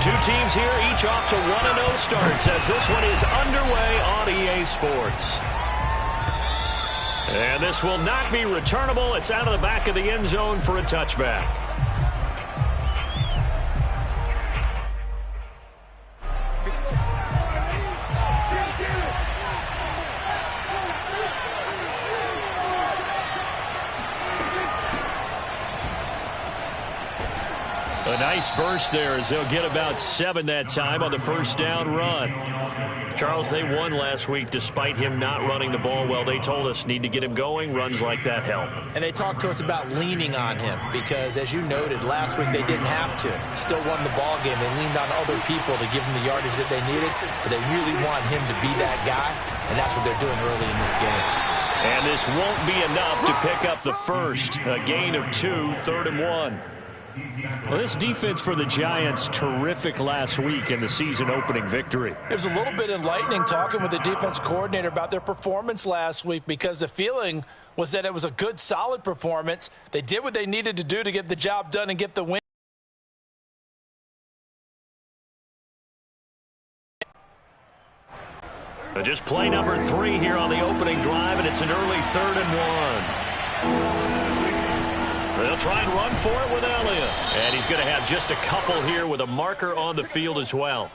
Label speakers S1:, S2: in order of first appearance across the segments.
S1: Two teams here, each off to 1-0 starts as this one is underway on EA Sports. And this will not be returnable. It's out of the back of the end zone for a touchback. A nice burst there as they'll get about 7 that time on the first down run. Charles, they won last week despite him not running the ball well. They told us need to get him going. Runs like that help.
S2: And they talked to us about leaning on him because, as you noted, last week they didn't have to. Still won the ball game. They leaned on other people to give them the yardage that they needed, but they really want him to be that guy, and that's what they're doing early in this game.
S1: And this won't be enough to pick up the first. A gain of 2, 3rd and 1. Well, this defense for the Giants, terrific last week in the season-opening victory.
S3: It was a little bit enlightening talking with the defense coordinator about their performance last week because the feeling was that it was a good, solid performance. They did what they needed to do to get the job done and get the win.
S1: Just play number 3 here on the opening drive, and it's an early 3rd and 1. They'll try and run for it with Elliott. And he's going to have just a couple here with a marker on the field as well.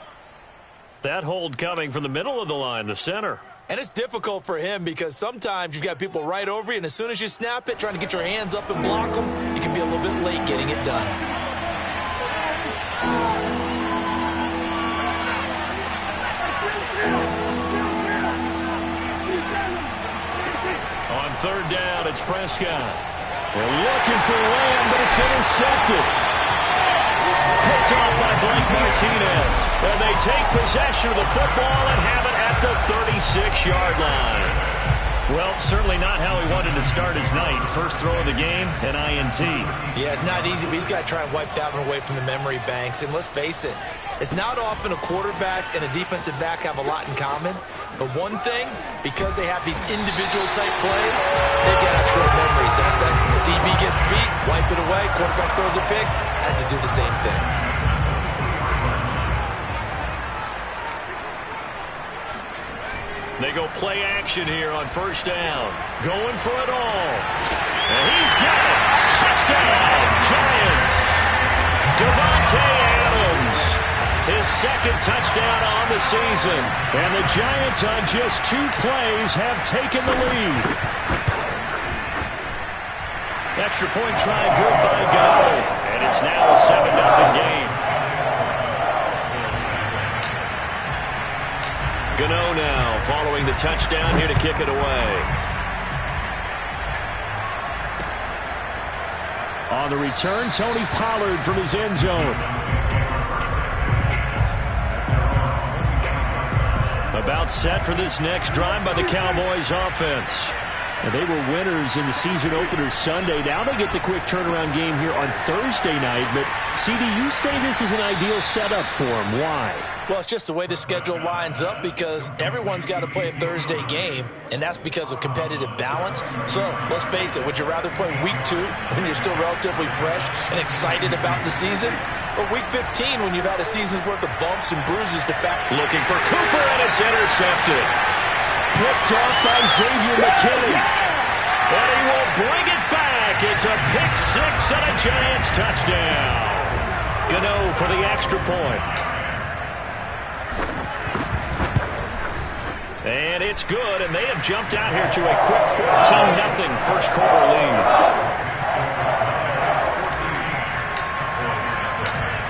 S1: That hold coming from the middle of the line, the center.
S2: And it's difficult for him because sometimes you've got people right over you, and as soon as you snap it, trying to get your hands up and block them, you can be a little bit late getting it done.
S1: On 3rd down, it's Prescott. They're looking for Lamb, but it's intercepted. Picked off by Blake Martinez. And they take possession of the football and have it at the 36-yard line. Well, certainly not how he wanted to start his night. First throw of the game, an INT.
S2: Yeah, it's not easy, but he's got to try and wipe that one away from the memory banks. And let's face it, it's not often a quarterback and a defensive back have a lot in common. But one thing, because they have these individual type plays, they've got short memories, don't they? DB gets beat, wipe it away, quarterback throws a pick, has to do the same thing.
S1: They go play action here on 1st down. Going for it all. And he's got it. Touchdown, Giants. Devontae Adams. His 2nd touchdown on the season. And the Giants on just 2 plays have taken the lead. Extra point try good by Gano. And it's now a 7-0 game. Gano now following the touchdown here to kick it away. On the return, Tony Pollard from his end zone. About set for this next drive by the Cowboys offense. And they were winners in the season opener Sunday. Now they get the quick turnaround game here on Thursday night. But, CD, you say this is an ideal setup for them. Why?
S3: Well, it's just the way the schedule lines up because everyone's got to play a Thursday game, and that's because of competitive balance. So, let's face it, would you rather play week 2 when you're still relatively fresh and excited about the season, or week 15 when you've had a season's worth of bumps and bruises to factor?
S1: Looking for Cooper, and it's intercepted. Picked off by Xavier McKinney. And he will bring it back. It's a pick 6 and a Giants touchdown. Gano for the extra point. And it's good, and they have jumped out here to a quick 14-0 first quarter lead.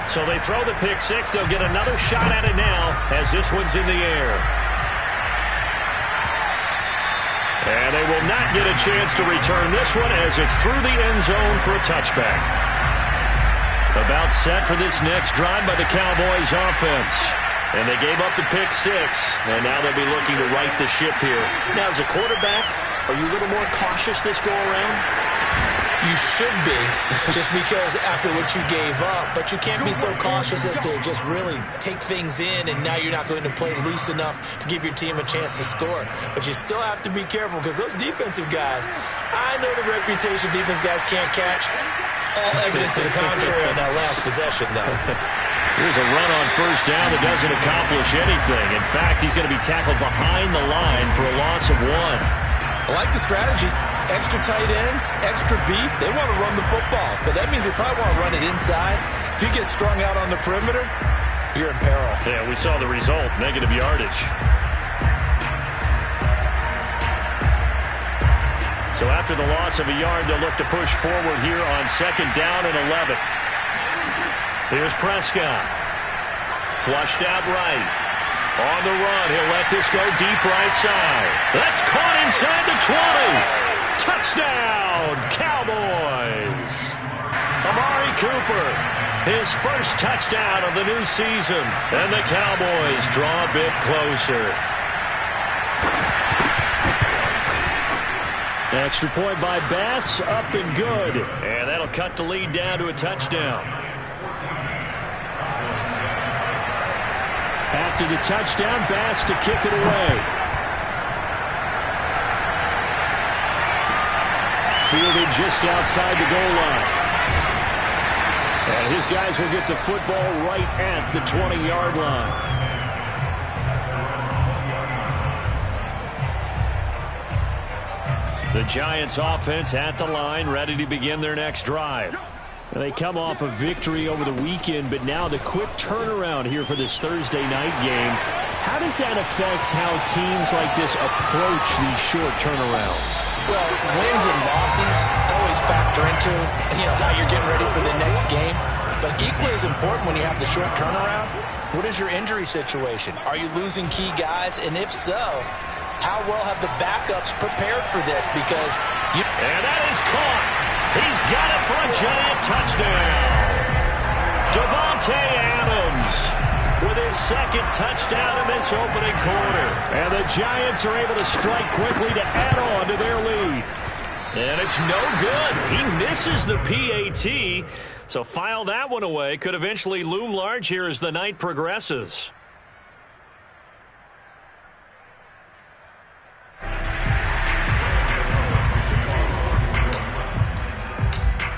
S1: So they throw the pick 6. They'll get another shot at it now as this one's in the air. And they will not get a chance to return this one as it's through the end zone for a touchback. About set for this next drive by the Cowboys offense. And they gave up the pick 6, and now they'll be looking to right the ship here. Now, as a quarterback, are you a little more cautious this go-around?
S2: You should be, just because after what you gave up, but you can't be so cautious as to just really take things in, and now you're not going to play loose enough to give your team a chance to score. But you still have to be careful because those defensive guys, I know the reputation defense guys can't catch. All evidence to the contrary on that last possession, though.
S1: Here's a run on first down that doesn't accomplish anything. In fact, he's going to be tackled behind the line for a loss of 1.
S2: I like the strategy. Extra tight ends, extra beef. They want to run the football, but that means they probably want to run it inside. If you get strung out on the perimeter, you're in peril.
S1: Yeah, we saw the result, negative yardage. So after the loss of a yard, they'll look to push forward here on 2nd down and 11. Here's Prescott. Flushed out right. On the run, he'll let this go deep right side. That's caught inside the 20. Touchdown, Cowboys. Amari Cooper, his first touchdown of the new season. And the Cowboys draw a bit closer. Extra point by Bass, up and good. And that'll cut the lead down to a touchdown. After the touchdown, Bass to kick it away. Fielded just outside the goal line. And his guys will get the football right at the 20-yard line. The Giants offense at the line, ready to begin their next drive. And they come off a victory over the weekend, but now the quick turnaround here for this Thursday night game. How does that affect how teams like this approach these short turnarounds?
S3: Well, wins and losses always factor into, how you're getting ready for the next game. But equally as important when you have the short turnaround, what is your injury situation? Are you losing key guys? And if so, how well have the backups prepared for this? Because
S1: and that is caught. He's got it for a Giant touchdown. Devontae Adams with his second touchdown in this opening quarter. And the Giants are able to strike quickly to add on to their lead. And it's no good. He misses the PAT. So file that one away. Could eventually loom large here as the night progresses.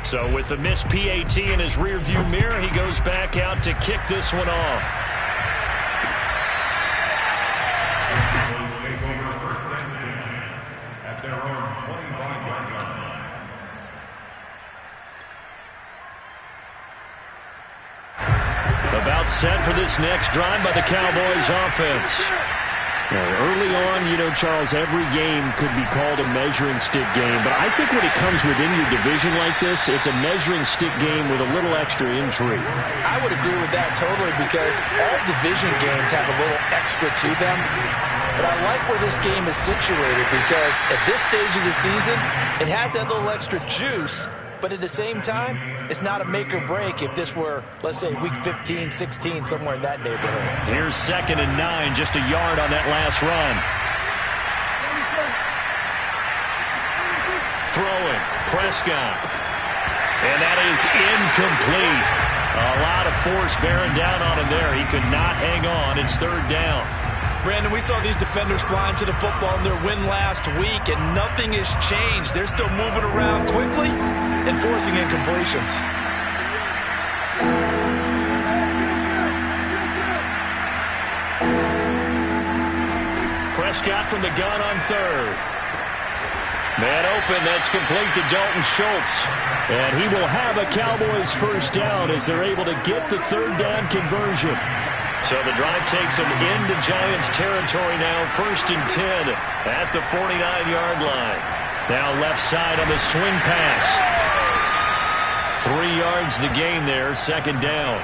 S1: So with the missed PAT in his rearview mirror, he goes back out to kick this one off.
S4: Take over first and 10 at their own 25-yard line.
S1: About set for this next drive by the Cowboys offense. Early on, Charles, every game could be called a measuring stick game. But I think when it comes within your division like this, it's a measuring stick game with a little extra intrigue.
S2: I would agree with that totally because all division games have a little extra to them. But I like where this game is situated because at this stage of the season, it has that little extra juice. But at the same time, it's not a make or break if this were, let's say, week 15, 16, somewhere in that neighborhood.
S1: Here's 2nd and 9, just a yard on that last run. Throwing, Prescott. And that is incomplete. A lot of force bearing down on him there. He could not hang on. It's 3rd down.
S2: Brandon, we saw these defenders flying to the football in their win last week, and nothing has changed. They're still moving around quickly and forcing incompletions.
S1: Prescott from the gun on 3rd. Man open, that's complete to Dalton Schultz. And he will have a Cowboys first down as they're able to get the 3rd down conversion. So the drive takes them into Giants territory now, 1st and 10 at the 49-yard line. Now left side on the swing pass. 3 yards the gain there, 2nd down.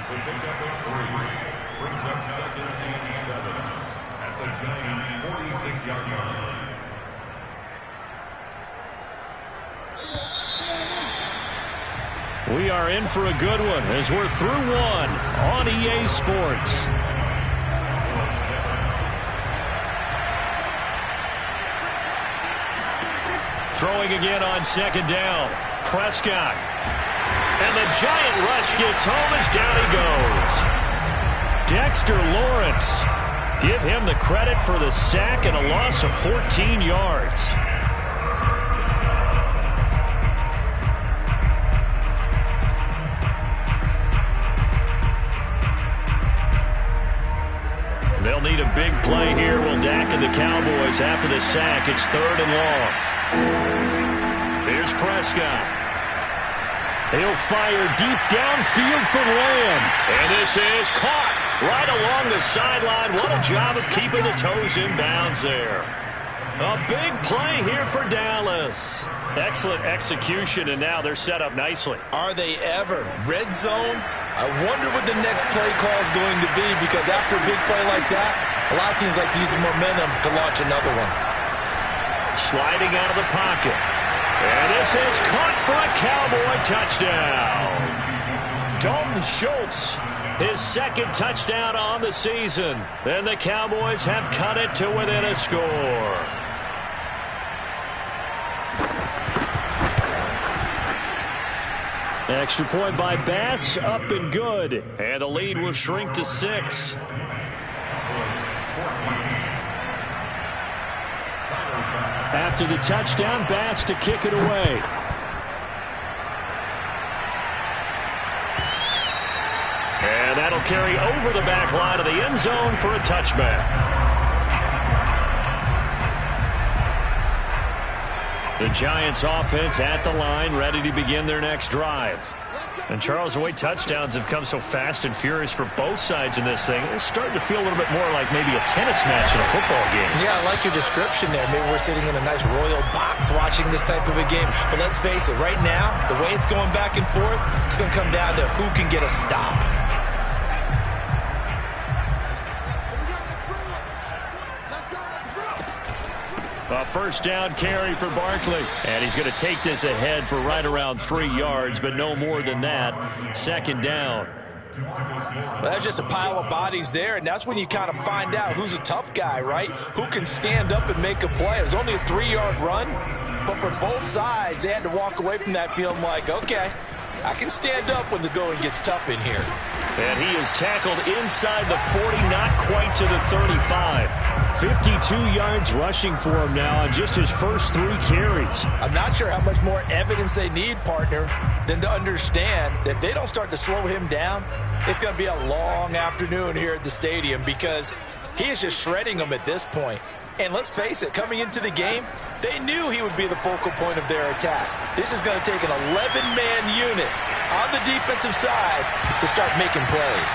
S4: It's a pickup of 3. Brings up 2nd and 7 at the Giants' 46-yard line.
S1: We are in for a good one as we're through one on EA Sports. Throwing again on 2nd down. Prescott. And the Giant rush gets home as down he goes. Dexter Lawrence. Give him the credit for the sack and a loss of 14 yards. They'll need a big play here. Will Dak and the Cowboys after the sack. It's 3rd and long. Here's Prescott. He'll fire deep downfield for Lamb. And this is caught right along the sideline. What a job of keeping the toes in bounds there. A big play here for Dallas. Excellent execution, and now they're set up nicely.
S2: Are they ever? Red zone? I wonder what the next play call is going to be, because after a big play like that, a lot of teams like to use the momentum to launch another one.
S1: Sliding out of the pocket. And this is caught for a Cowboy touchdown. Dalton Schultz, his 2nd touchdown on the season. And the Cowboys have cut it to within a score. Extra point by Bass, up and good. And the lead will shrink to 6. After the touchdown, Bass to kick it away. And that'll carry over the back line of the end zone for a touchback. The Giants offense at the line, ready to begin their next drive. And Charles, the way touchdowns have come so fast and furious for both sides in this thing, it's starting to feel a little bit more like maybe a tennis match in a football game.
S2: Yeah, I like your description there. Maybe we're sitting in a nice royal box watching this type of a game. But let's face it, right now, the way it's going back and forth, it's going to come down to who can get a stop.
S1: A first down carry for Barkley. And he's going to take this ahead for right around 3 yards, but no more than that. 2nd down.
S2: Well, that's just a pile of bodies there, and that's when you kind of find out who's a tough guy, right? Who can stand up and make a play. It was only a 3-yard run, but for both sides, they had to walk away from that feeling like, okay, I can stand up when the going gets tough in here.
S1: And he is tackled inside the 40, not quite to the 35. 52 yards rushing for him now on just his first 3 carries.
S2: I'm not sure how much more evidence they need, partner, than to understand that if they don't start to slow him down, it's going to be a long afternoon here at the stadium, because he is just shredding them at this point. And let's face it, coming into the game, they knew he would be the focal point of their attack. This is going to take an 11-man unit on the defensive side to start making plays.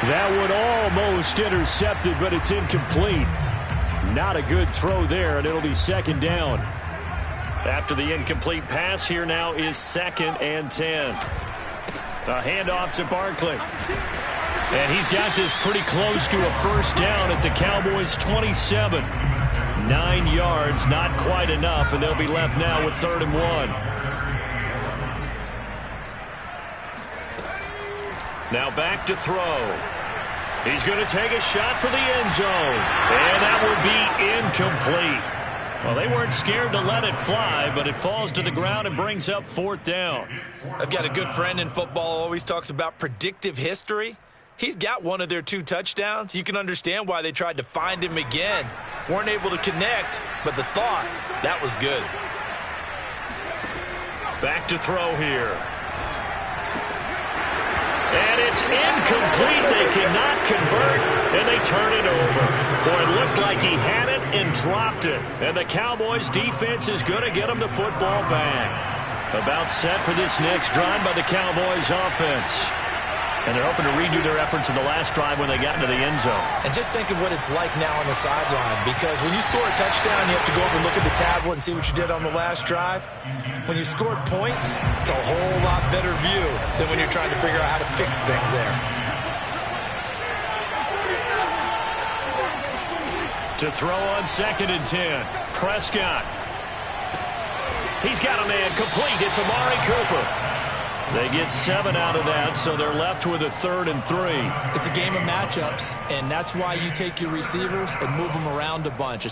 S1: That would almost intercept it, but it's incomplete. Not a good throw there, and it'll be 2nd down. After the incomplete pass, here now is 2nd and 10. A handoff to Barkley. And he's got this pretty close to a first down at the Cowboys' 27. 9 yards, not quite enough, and they'll be left now with 3rd and 1. Now back to throw. He's going to take a shot for the end zone. And that would be incomplete. Well, they weren't scared to let it fly, but it falls to the ground and brings up 4th down.
S2: I've got a good friend in football who always talks about predictive history. He's got one of their 2 touchdowns. You can understand why they tried to find him again. Weren't able to connect, but the thought, that was good.
S1: Back to throw here. And it's incomplete. They cannot convert, and they turn it over. Boy, it looked like he had it and dropped it. And the Cowboys' defense is going to get him the football back. About set for this next drive by the Cowboys' offense. And they're hoping to redo their efforts in the last drive when they got into the end zone.
S2: And just think of what it's like now on the sideline, because when you score a touchdown, you have to go over and look at the tablet and see what you did on the last drive. When you scored points, it's a whole lot better view than when you're trying to figure out how to fix things there.
S1: To throw on 2nd and 10. Prescott. He's got a man complete. It's Amari Cooper. They get 7 out of that, so they're left with a 3rd and 3.
S2: It's a game of matchups, and that's why you take your receivers and move them around a bunch.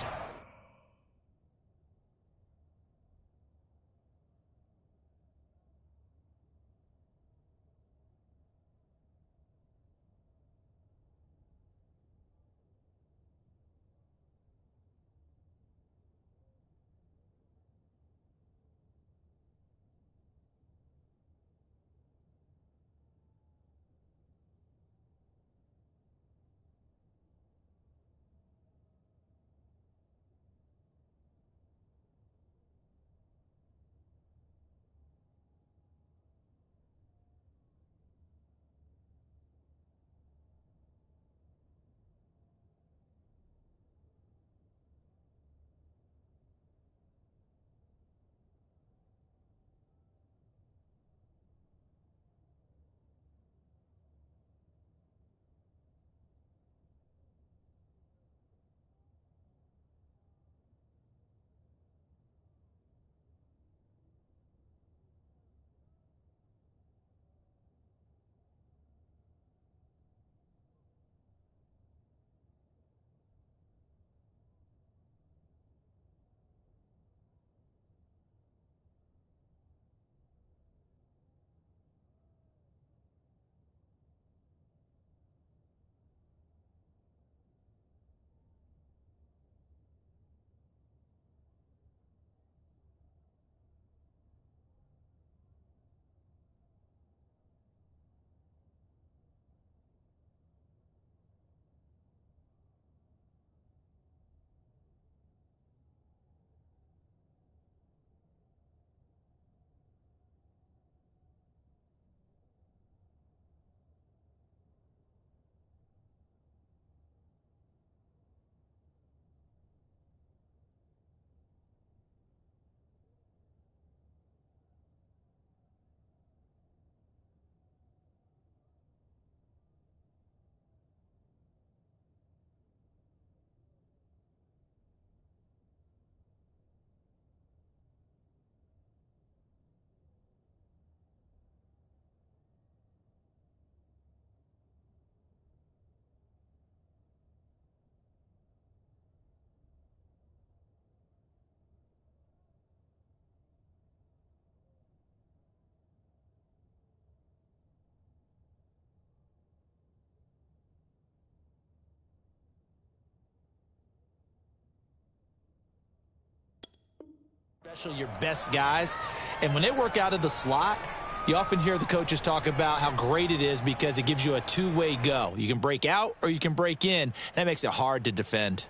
S2: Especially your best guys. And when they work out of the slot, you often hear the coaches talk about how great it is because it gives you a two-way go. You can break out or you can break in. That makes it hard to defend.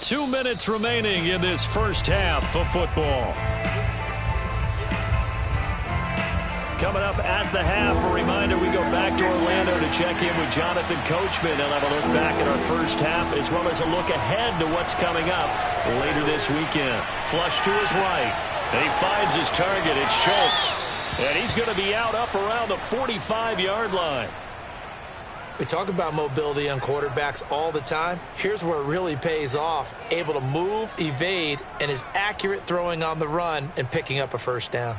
S1: Two minutes remaining in this first half of football. Coming up at the half, a reminder, we go back to Orlando to check in with Jonathan Coachman. He'll have a look back at our first half as well as a look ahead to what's coming up later this weekend. Flush to his right. And he finds his target. It's Schultz. And he's going to be out up around the 45-yard line.
S2: We talk about mobility on quarterbacks all the time. Here's where it really pays off. Able to move, evade, and is accurate throwing on the run and picking up a first down.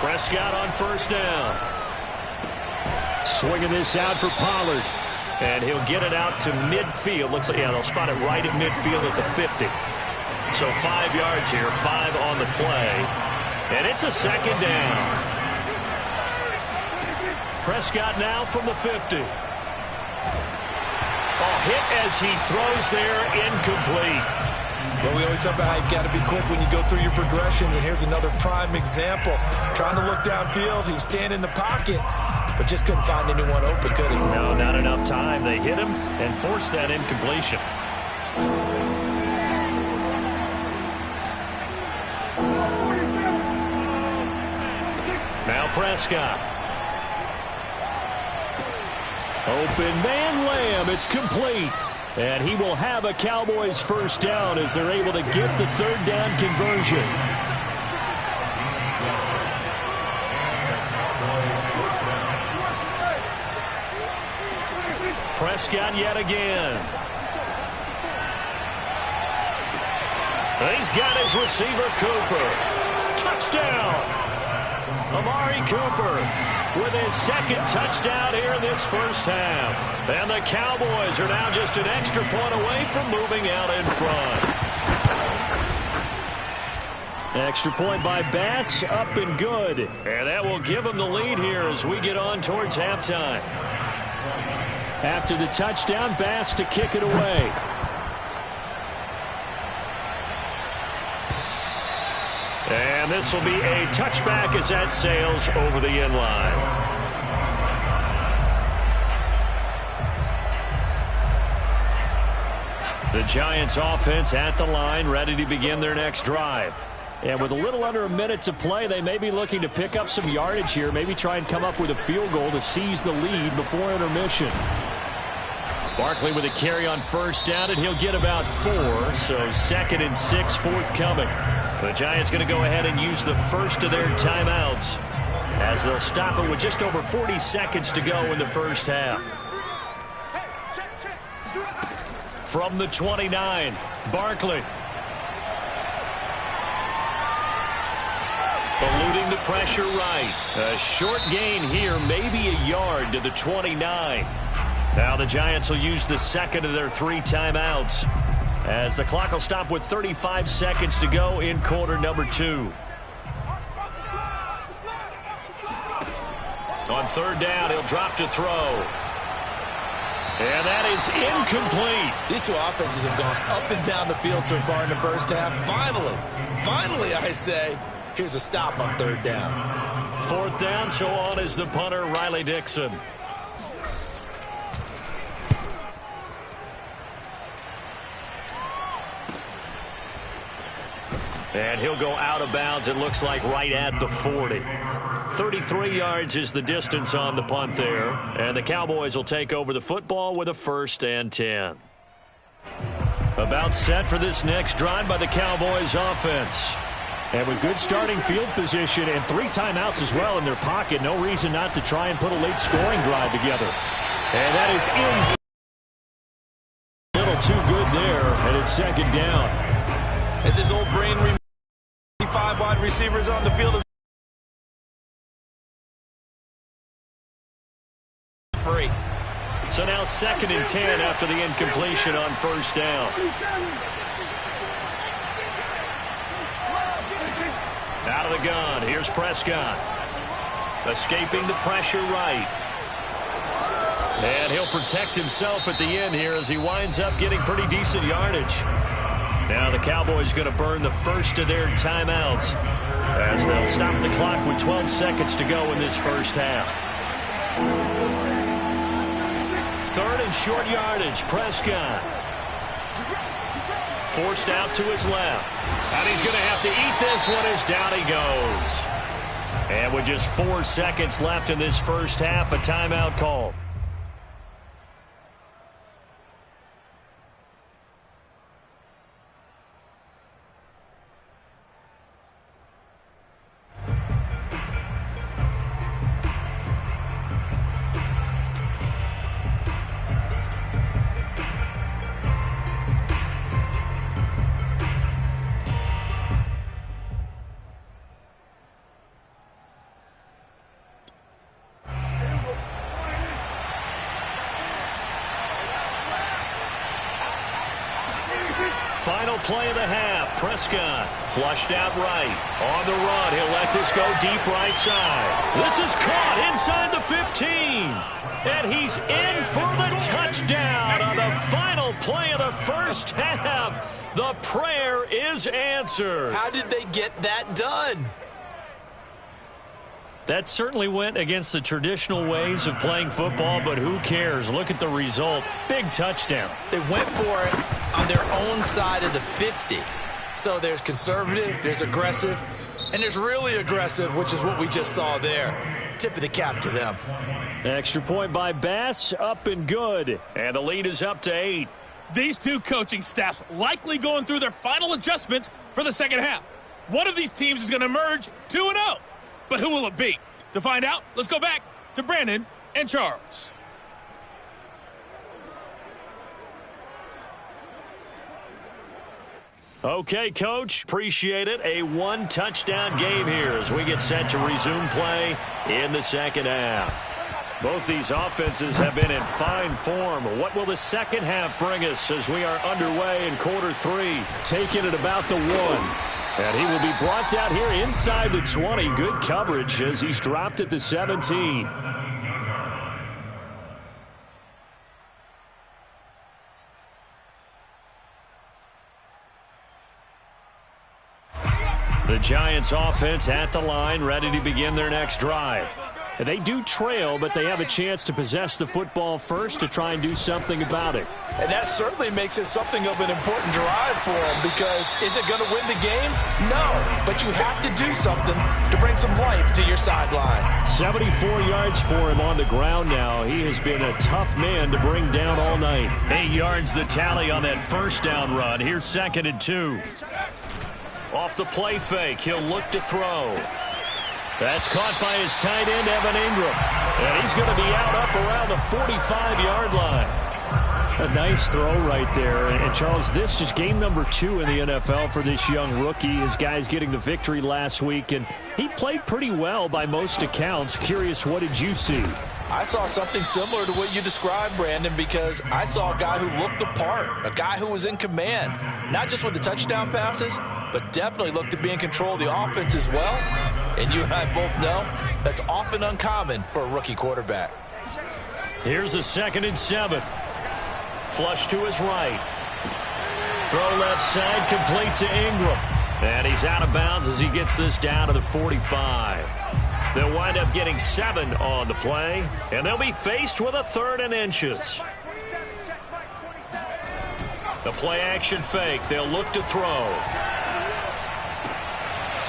S1: Prescott on first down. Swinging this out for Pollard. And he'll get it out to midfield. Looks like, yeah, they'll spot it right at midfield at the 50. So 5 yards here, 5 on the play. And it's a second down. Prescott now from the 50. Hit as he throws there, incomplete.
S2: Well, we always talk about how you've got to be quick when you go through your progressions, and here's another prime example. Trying to look downfield, he was standing in the pocket, but just couldn't find anyone open, could he?
S1: No, not enough time. They hit him and forced that incompletion. Now Prescott. Open man Lamb, it's complete. And he will have a Cowboys first down as they're able to get the third down conversion. Prescott yet again. He's got his receiver, Cooper. Touchdown! Amari Cooper with his second touchdown here in this first half. And the Cowboys are now just an extra point away from moving out in front. Extra point by Bass, up and good. And that will give them the lead here as we get on towards halftime. After the touchdown, Bass to kick it away. And this will be a touchback as that sails over the end line. The Giants offense at the line, ready to begin their next drive. And with a little under a minute to play, they may be looking to pick up some yardage here, maybe try and come up with a field goal to seize the lead before intermission. Barkley with a carry on first down, and he'll get about 4, so 2nd and 6 forthcoming. The Giants going to go ahead and use the first of their timeouts as they'll stop it with just over 40 seconds to go in the first half. From the 29, Barkley. Eluding the pressure right. A short gain here, maybe a yard to the 29. Now the Giants will use the second of their 3 timeouts as the clock will stop with 35 seconds to go in quarter number 2. On third down, he'll drop to throw. And that is incomplete.
S2: These two offenses have gone up and down the field so far in the first half. Finally, I say, here's a stop on third down.
S1: Fourth down, so on is the punter, Riley Dixon. And he'll go out of bounds, it looks like, right at the 40. 33 yards is the distance on the punt there. And the Cowboys will take over the football with a 1st and 10. About set for this next drive by the Cowboys offense. And with good starting field position and 3 timeouts as well in their pocket, no reason not to try and put a late scoring drive together. And that is a little too good there, and it's 2nd down.
S2: As his old brain 5 wide receivers on the field.
S1: 2nd and 10 after the incompletion on first down. Out of the gun, here's Prescott. Escaping the pressure right. And he'll protect himself at the end here as he winds up getting pretty decent yardage. Now the Cowboys going to burn the first of their timeouts as they'll stop the clock with 12 seconds to go in this first half. 3rd and short yardage, Prescott. Forced out to his left. And he's going to have to eat this one as down he goes. And with just 4 seconds left in this first half, a timeout called. Final play of the half. Prescott flushed out right. On the run. He'll let this go deep right side. This is caught inside the 15. And he's in for the touchdown on the final play of the first half. The prayer is answered.
S2: How did they get that done?
S1: That certainly went against the traditional ways of playing football, but who cares? Look at the result. Big touchdown.
S2: They went for it on their own side of the 50. So there's conservative, there's aggressive, and there's really aggressive, which is what we just saw there. Tip of the cap to them.
S1: Extra point by Bass, up and good. And the lead is up to 8.
S5: These two coaching staffs likely going through their final adjustments for the second half. One of these teams is going to emerge 2-0. But who will it be? To find out, let's go back to Brandon and Charles.
S1: Okay, Coach. Appreciate it. A one-touchdown game here as we get set to resume play in the second half. Both these offenses have been in fine form. What will the second half bring us as we are underway in quarter 3? Taking it about the 1. And he will be brought down here inside the 20. Good coverage as he's dropped at the 17. The Giants offense at the line, ready to begin their next drive. And they do trail, but they have a chance to possess the football first to try and do something about it.
S3: And that certainly makes it something of an important drive for them, because is it going to win the game? No, but you have to do something to bring some life to your sideline.
S1: 74 yards for him on the ground now. He has been a tough man to bring down all night. 8 yards the tally on that first down run. Here's 2nd and 2. Off the play fake, he'll look to throw. That's caught by his tight end, Evan Ingram. And he's going to be out up around the 45-yard line. A nice throw right there. And, Charles, this is game number 2 in the NFL for this young rookie. His guys getting the victory last week, and he played pretty well by most accounts. Curious, what did you see?
S3: I saw something similar to what you described, Brandon, because I saw a guy who looked the part, a guy who was in command, not just with the touchdown passes, but definitely looked to be in control of the offense as well. And you and I both know that's often uncommon for a rookie quarterback.
S1: Here's a 2nd and 7. Flush to his right. Throw left side, complete to Ingram. And he's out of bounds as he gets this down to the 45. They'll wind up getting 7 on the play, and they'll be faced with a 3rd and inches. The play action fake. They'll look to throw.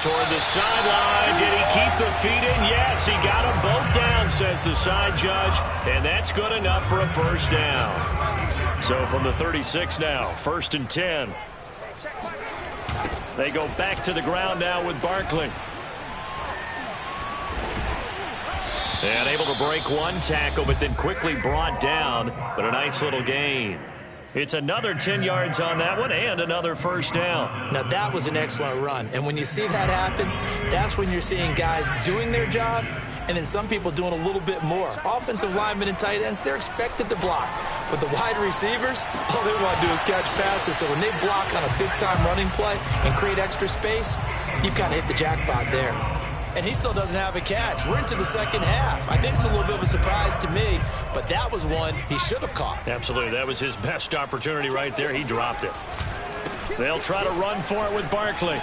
S1: Toward the sideline. Did he keep the feet in? Yes, he got them both down, says the side judge. And that's good enough for a first down. So from the 36 now, 1st and 10. They go back to the ground now with Barkley. And able to break one tackle, but then quickly brought down. But a nice little gain. It's another 10 yards on that one and another first down.
S2: Now, that was an excellent run. And when you see that happen, that's when you're seeing guys doing their job and then some people doing a little bit more. Offensive linemen and tight ends, they're expected to block. But the wide receivers, all they want to do is catch passes. So when they block on a big-time running play and create extra space, you've kind of hit the jackpot there. And he still doesn't have a catch. We're into the second half. I think it's a little bit of a surprise to me, but that was one he should have caught.
S1: Absolutely. That was his best opportunity right there. He dropped it. They'll try to run for it with Barkley.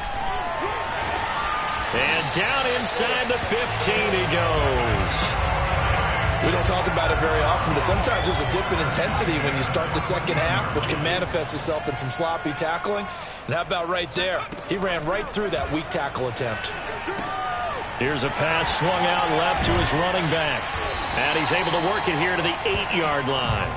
S1: And down inside the 15 he goes.
S2: We don't talk about it very often, but sometimes there's a dip in intensity when you start the second half, which can manifest itself in some sloppy tackling. And how about right there? He ran right through that weak tackle attempt.
S1: Here's a pass swung out left to his running back. And he's able to work it here to the 8-yard line.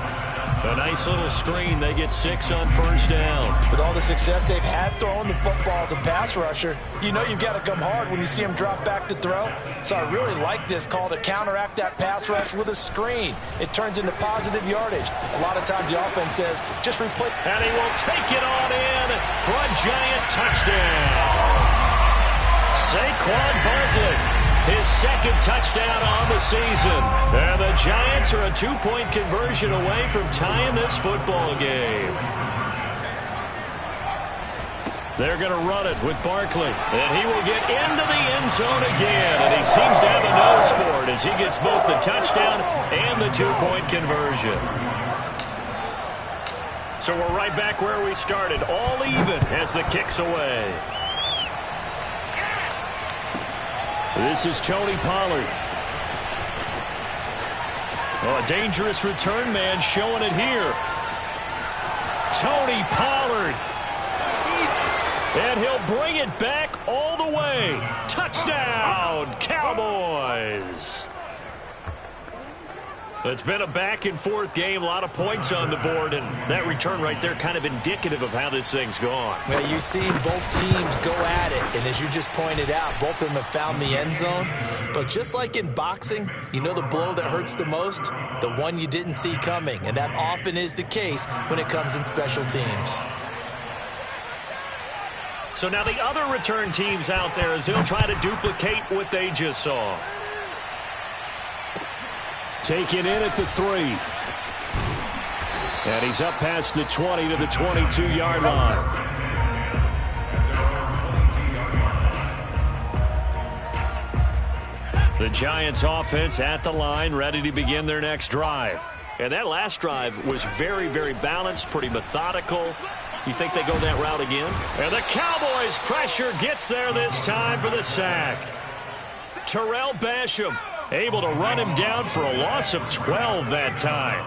S1: A nice little screen. They get 6 on first down.
S3: With all the success they've had throwing the football as a pass rusher, you know you've got to come hard when you see him drop back to throw. So I really like this call to counteract that pass rush with a screen. It turns into positive yardage. A lot of times the offense says, just replay.
S1: And he will take it on in for a giant touchdown. Saquon Barkley, his second touchdown on the season. And the Giants are a 2-point conversion away from tying this football game. They're going to run it with Barkley. And he will get into the end zone again. And he seems to have a nose for it as he gets both the touchdown and the 2-point conversion. So we're right back where we started, all even as the kick's away. This is Tony Pollard. Oh, a dangerous return man showing it here. Tony Pollard. And he'll bring it back all the way. Touchdown, Cowboys. It's been a back-and-forth game, a lot of points on the board, and that return right there kind of indicative of how this thing's gone.
S2: Well, you've seen both teams go at it, and as you just pointed out, both of them have found the end zone. But just like in boxing, you know the blow that hurts the most? The one you didn't see coming, and that often is the case when it comes in special teams.
S1: So now the other return teams out there as they'll try to duplicate what they just saw. Taken in at the 3. And he's up past the 20 to the 22-yard line. The Giants offense at the line, ready to begin their next drive. And that last drive was very, very balanced, pretty methodical. You think they go that route again? And the Cowboys pressure gets there this time for the sack. Terrell Basham able to run him down for a loss of 12 that time.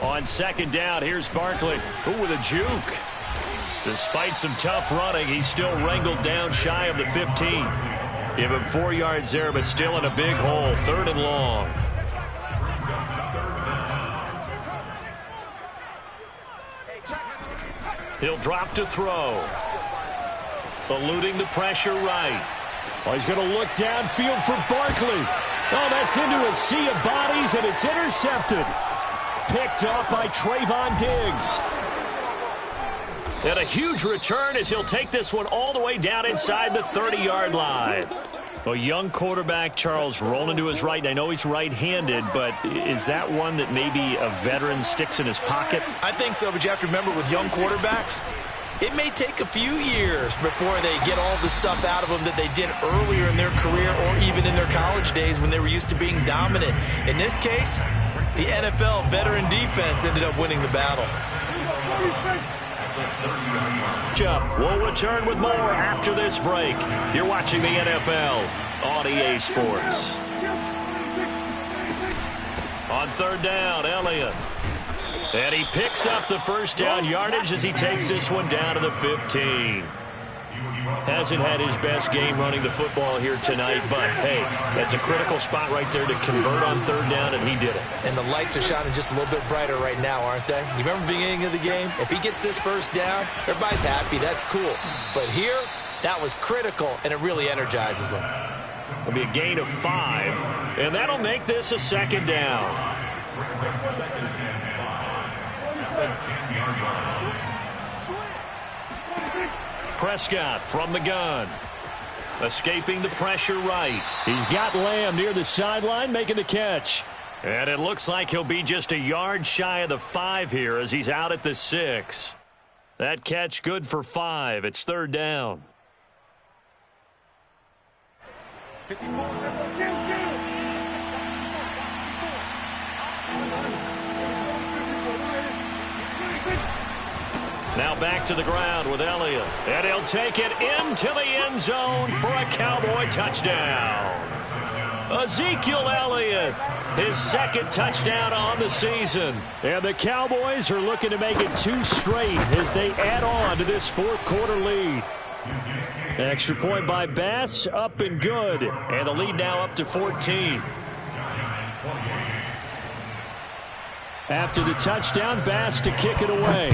S1: On second down, here's Barkley. Ooh, with a juke. Despite some tough running, he's still wrangled down shy of the 15. Give him 4 yards there, but still in a big hole. 3rd and long. He'll drop to throw. Eluding the pressure right. Oh, he's going to look downfield for Barkley. Oh, that's into a sea of bodies, and it's intercepted. Picked up by Trayvon Diggs. And a huge return as he'll take this one all the way down inside the 30-yard line. A young quarterback, Charles, rolling to his right. And I know he's right-handed, but is that one that maybe a veteran sticks in his pocket?
S2: I think so, but you have to remember with young quarterbacks, it may take a few years before they get all the stuff out of them that they did earlier in their career or even in their college days when they were used to being dominant. In this case, the NFL veteran defense ended up winning the battle.
S1: We'll return with more after this break. You're watching the NFL on EA Sports. On 3rd down, Elliott. And he picks up the first down yardage as he takes this one down to the 15. Hasn't had his best game running the football here tonight, but, hey, that's a critical spot right there to convert on 3rd down, and he did it.
S2: And the lights are shining just a little bit brighter right now, aren't they? You remember the beginning of the game? If he gets this first down, everybody's happy. That's cool. But here, that was critical, and it really energizes him.
S1: It'll be a gain of 5, and that'll make this a 2nd down. Prescott from the gun. Escaping the pressure right. He's got Lamb near the sideline making the catch. And it looks like he'll be just a yard shy of the 5 here as he's out at the 6. That catch good for 5. It's 3rd down. Now back to the ground with Elliott. And he'll take it into the end zone for a Cowboy touchdown. Ezekiel Elliott, his 2nd touchdown on the season. And the Cowboys are looking to make it 2 straight as they add on to this 4th quarter lead. Extra point by Bass, up and good. And the lead now up to 14. After the touchdown, Bass to kick it away.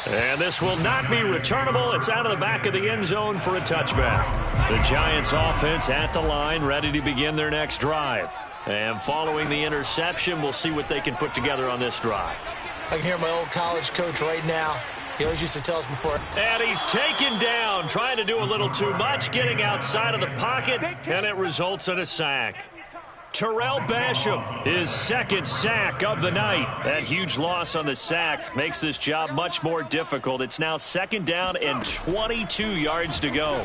S1: And this will not be returnable. It's out of the back of the end zone for a touchback. The Giants offense at the line, ready to begin their next drive. And following the interception, we'll see what they can put together on this drive.
S2: I can hear my old college coach right now. He always used to tell us before.
S1: And he's taken down, trying to do a little too much, getting outside of the pocket, and it results in a sack. Terrell Basham, his 2nd sack of the night. That huge loss on the sack makes this job much more difficult. It's now 2nd down and 22 yards to go.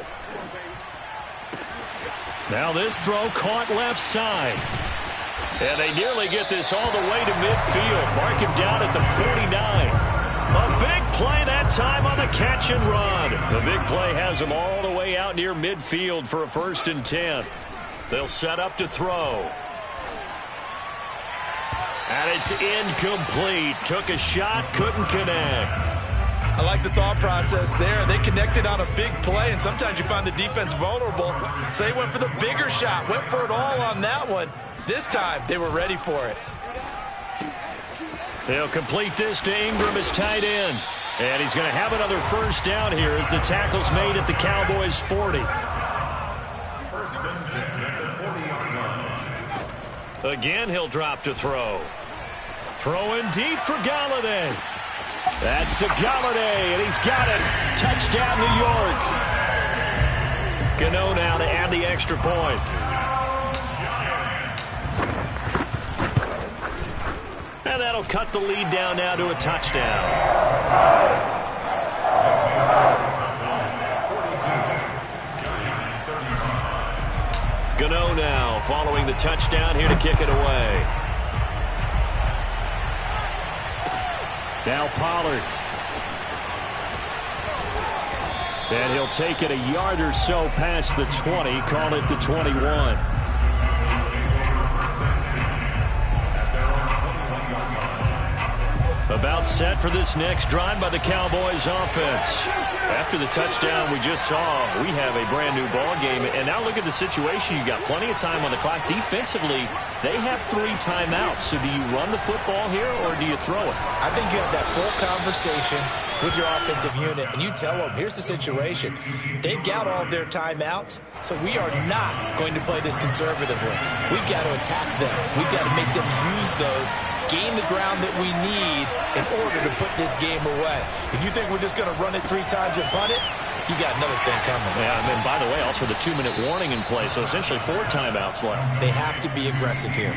S1: Now this throw caught left side. And they nearly get this all the way to midfield. Mark him down at the 49. A big play that time on the catch and run. The big play has him all the way out near midfield for a 1st and 10. They'll set up to throw. And it's incomplete. Took a shot, couldn't connect.
S2: I like the thought process there. They connected on a big play, and sometimes you find the defense vulnerable. So they went for the bigger shot, went for it all on that one. This time, they were ready for it.
S1: They'll complete this to Ingram as tight end. And he's going to have another 1st down here as the tackle's made at the Cowboys' 40. Again, he'll drop to throw. Throwing deep for Galladay. That's to Galladay, and he's got it. Touchdown, New York. Gano now to add the extra point. And that'll cut the lead down now to a touchdown. Gano now following the touchdown here to kick it away. Now Pollard. And he'll take it a yard or so past the 20, call it the 21. About set for this next drive by the Cowboys offense. After the touchdown we just saw, we have a brand new ball game. And now look at the situation. You got plenty of time on the clock. Defensively, they have 3 timeouts. So do you run the football here or do you throw it?
S2: I think you have that full conversation with your offensive unit, and you tell them, here's the situation. They've got all of their timeouts, so we are not going to play this conservatively. We've got to attack them. We've got to make them use those, gain the ground that we need in order to put this game away. If you think we're just going to run it 3 times and punt it, you got another thing coming.
S1: Yeah, and then, by the way, also the 2-minute warning in play, so essentially 4 timeouts left.
S2: They have to be aggressive here.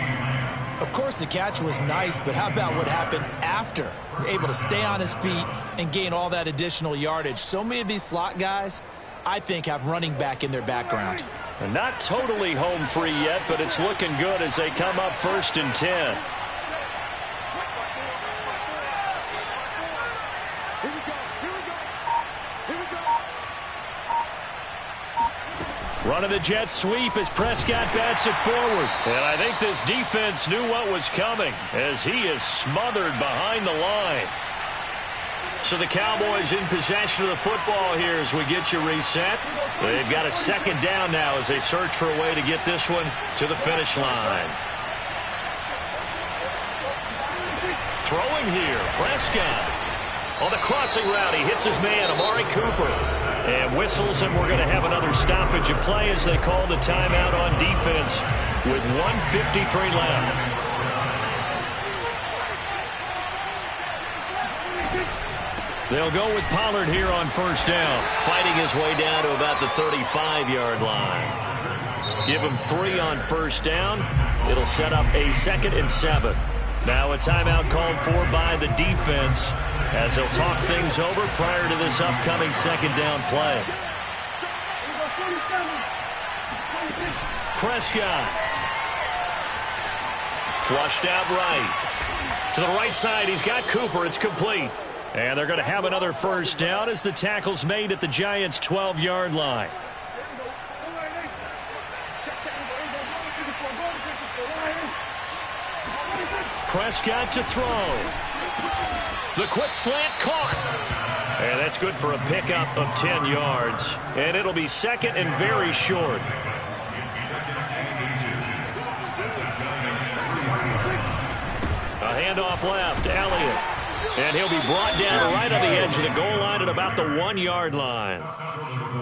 S2: Of course, the catch was nice, but how about what happened after? Able to stay on his feet and gain all that additional yardage. So many of these slot guys, I think, have running back in their background.
S1: And not totally home free yet, but it's looking good as they come up 1st and 10. Running the jet sweep as Prescott bats it forward. And I think this defense knew what was coming as he is smothered behind the line. So the Cowboys in possession of the football here as we get you reset. They've got a 2nd down now as they search for a way to get this one to the finish line. Throwing here, Prescott. On the crossing route, he hits his man, Amari Cooper. And whistles, and we're going to have another stoppage of play as they call the timeout on defense with 1:53 left. They'll go with Pollard here on first down. Fighting his way down to about the 35-yard line. Give him 3 on first down. It'll set up a 2nd and 7. Now a timeout called for by the defense as they'll talk things over prior to this upcoming 2nd down play. Prescott. Flushed out right. To the right side, he's got Cooper. It's complete. And they're going to have another first down as the tackle's made at the Giants' 12-yard line. Prescott to throw. The quick slant caught. And that's good for a pickup of 10 yards. And it'll be 2nd and very short. A handoff left, Elliott. And he'll be brought down right on the edge of the goal line at about the 1-yard line.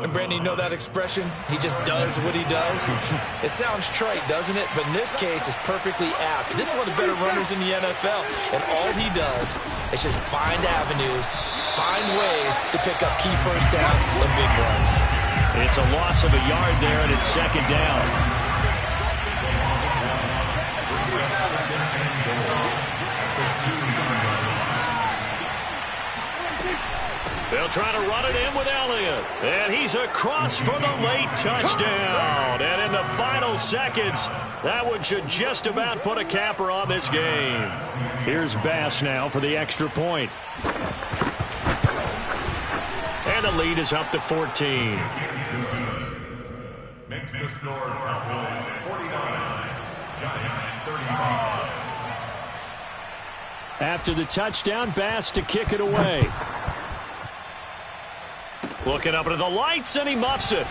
S2: And Brandon, you know that expression? He just does what he does. It sounds trite, doesn't it? But in this case, it's perfectly apt. This is one of the better runners in the NFL. And all he does is just find avenues, find ways to pick up key first downs and big runs.
S1: It's a loss of a yard there, and it's 2nd down. They'll try to run it in with Elliott. And he's across for the late touchdown. And in the final seconds, that one should just about put a capper on this game. Here's Bass now for the extra point. And the lead is up to 14.
S4: Makes the score Cowboys 49, Giants 35.
S1: After the touchdown, Bass to kick it away. Looking up into the lights, and he muffs it.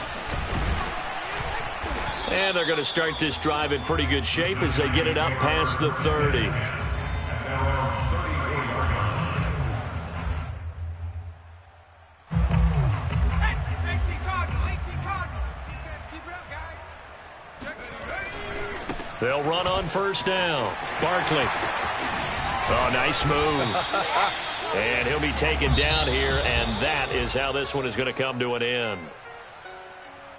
S1: And they're going to start this drive in pretty good shape as they get it up past the 30. They'll run on first down. Barkley. Oh, nice move. And he'll be taken down here, and that is how this one is going to come to an end.